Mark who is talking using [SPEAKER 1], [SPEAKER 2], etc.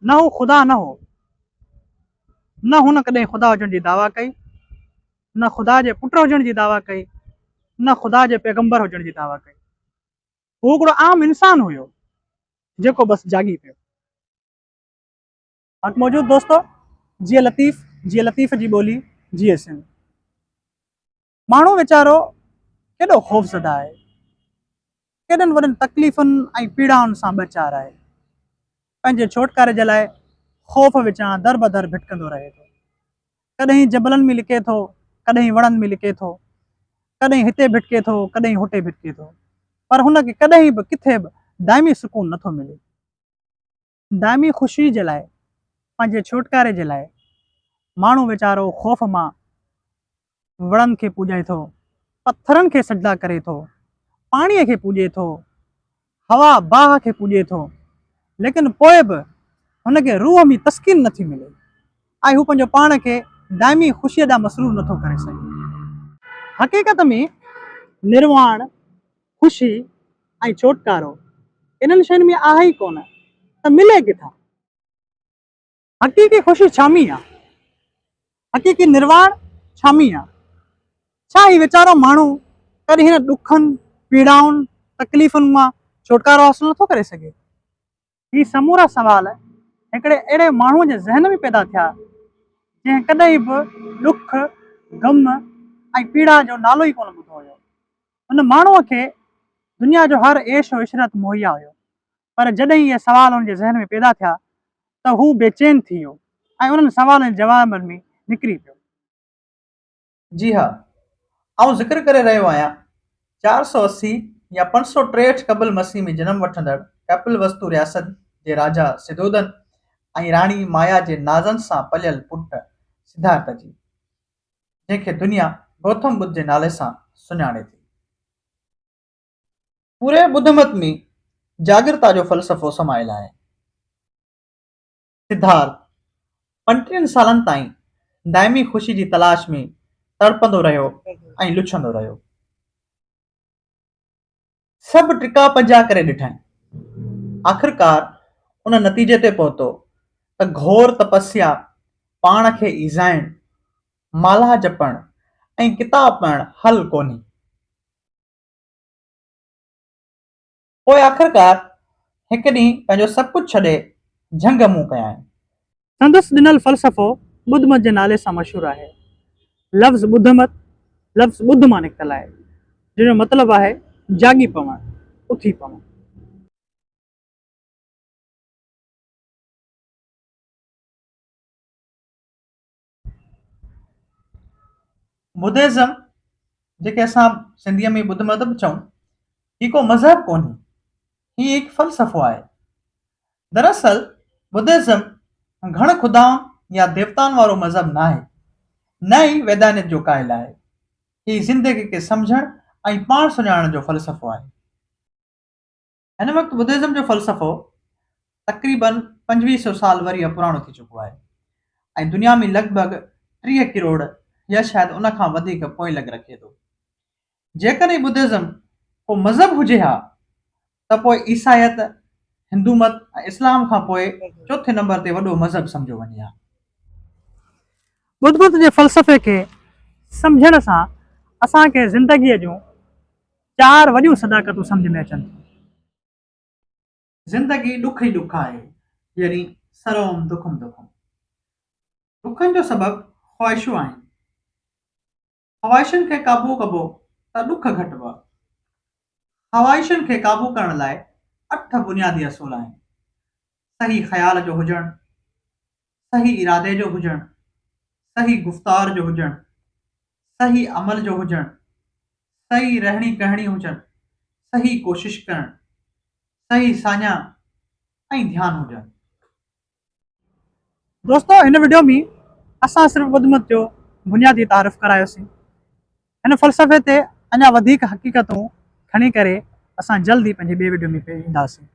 [SPEAKER 1] न हू ख़ुदा न हो, न हुन कॾहिं ख़ुदा हुजण जी दावा कई, न ख़ुदा जे पुट हुजण जी दावा कई, न ख़ुदा जे पैगंबर हुजण जी दावा कई। हू हिकिड़ो आम इंसान हुयो जेको बसि जागी पियो। वटि मौजूद दोस्तो, जिए लतीफ़ जी ॿोली जिए सिंध। माण्हू वीचारो केॾो ख़ौफ़ज़दा आहे, केॾनि वॾनि तकलीफ़ुनि ऐं पीड़ाउनि सां ॿचार आहे। पंहिंजे छोटकारे जे लाइ ख़ौफ़ विचां दर बदर भिटकंदो रहे थो। कॾहिं जबलनि में लिके थो, कॾहिं वणनि में लिके थो, कॾहिं हिते भिटके थो, कॾहिं हुते भिटके थो, पर हुनखे कॾहिं बि किथे बि दाइमी सुकून नथो मिले। दाइमी ख़ुशी जे लाइ, पंहिंजे छोटकारे जे लाइ माण्हू वीचारो ख़ौफ़ मां वणनि खे पूॼे थो, पत्थरनि खे सजदा करे थो, पाणीअ खे पूॼे थो, हवा बाह खे पूॼे थो, लेकिन पोइ बि हुनखे रूह में तस्कीन नथी मिले ऐं हू पंहिंजो पाण खे दाइमी ख़ुशीअ ॾांहुं मसरूफ़ नथो करे सघे। हक़ीक़त में निर्वाण, ख़ुशी ऐं छोटकारो इन्हनि शयुनि में आहे ई कोन, त मिले किथां? हक़ीक़ी ख़ुशी छा में आहे? हक़ीक़ी निर्वाण छा में आहे? छा ही वीचारो माण्हू कॾहिं हिन ॾुखनि, पीड़ाउनि, तकलीफ़ुनि मां छुटकारो हासिल नथो करे सघे? ही समूरा सवाल हिकिड़े अहिड़े माण्हूअ जे ज़हन में पैदा थिया जंहिं कॾहिं बि ॾुख, ग़म ऐं पीड़ा जो नालो ई कोन ॿुधो हुयो। हुन माण्हूअ खे दुनिया जो हर ऐश इशरत मुहैया हुयो, पर जॾहिं इहे सवाल हुनजे ज़हन में पैदा थिया त हू बेचैन थी वियो ऐं उन्हनि सवालनि जे जवाबनि में निकिरी पियो।
[SPEAKER 2] जी हाँ, आउं ज़िक्र करे रहियो आहियां 480 या 563 क़बल मसीह में जनम वठंदड़ कैपिल वस्तु रियासत जे राजा सिदोदन ऐं राणी माया जे नाज़नि सां पलियल पुट सिद्धार्थ जी, जंहिंखे दुनिया गौतम बुद्ध जे नाले सां सुञाणे थी। पूरे बुद्ध मत में जागृता जो फ़लसफ़ो समायल आहे। सिद्धार्थ 35 सालनि ताईं दाइमी ख़ुशी जी तलाश में तड़पंदो रहियो ऐं लुछंदो रहियो। सभु टिका पंजा करे ॾिठनि, आख़िरकार उन नतीजे ते पहुतो त घोर तपस्या, पाण खे ईज़ाइण, माला जपण ऐं किताब पढ़ण हल कोन्हे। पोइ आख़िरकार हिकु ॾींहुं पंहिंजो सभु कुझु छॾे झंग मुंहुं कयां।
[SPEAKER 1] संदसि ॾिनल फ़लसफ़ो ॿुध मत जे नाले सां मशहूरु आहे। लफ़्ज़ ॿुध मत लफ़्ज़ ॿुध मां निकितल आहे, जंहिंजो मतिलबु आहे जागी पवणु, उथी पवणु।
[SPEAKER 2] बुद्धिज़्म, जेके असां सिंधीअ में ॿुध मत बि चऊं, ही को मज़हब कोन्हे, ही हिकु फ़लसफ़ो आहे। दरअसल बुद्धिज़्म घण ख़ुदाउनि या देवताउनि वारो मज़हब न आहे, न ई वैधानिक जो क़ाइल आहे। ही ज़िंदगी खे सम्झण ऐं पाण सुञाणण जो फ़लसफ़ो आहे। हिन वक़्तु बुद्धिज़्म जो फ़लसफ़ो तक़रीबन 2500 साल वरी पुराणो थी चुको आहे ऐं दुनिया में लॻभॻि 30 करोड़ या शायदि उन खां वधीक पोइ लॻ रखे थो। जेकॾहिं बुद्धिज़्म को मज़हब हुजे हा त पोइ ईसाइत, हिंदू मत ऐं इस्लाम खां पोइ चौथे नंबर ते वॾो मज़हब सम्झो वञे हा।
[SPEAKER 1] ॿुध मत जे फ़लसफ़े खे सम्झण सां असांखे ज़िंदगीअ जूं 4 वॾियूं सदाकतूं सम्झ में अचनि थियूं।
[SPEAKER 2] ज़िंदगी ॾुख ई ॾुख आहे, यानी सरोम दुखम दुखम। ॾुखनि जो सबबु ख़्वाहिशूं आहिनि। ख़्वाहिशुनि खे क़ाबू कबो त ॾुख घटिबा। ख़्वाहिशुनि खे क़ाबू करण लाइ 8 बुनियादी असूल आहिनि। सही ख़्याल जो हुजणु, सही इरादे जो हुजणु, सही गुफ़्तार जो हुजणु, सही अमल जो हुजणु, सही रहणी कहणी हुजणु, सही कोशिश करणु, सही साञा ऐं ध्यानु हुजणु।
[SPEAKER 1] दोस्तो, हिन वीडियो में असां सिर्फ़ु ॿुध मत जो बुनियादी तारीफ़ करायोसीं। हिन फ़लसफ़े ते अञा वधीक हक़ीक़तूं खणी करे असां जल्दी पंहिंजे ॿिए वीडियो में ईंदासीं।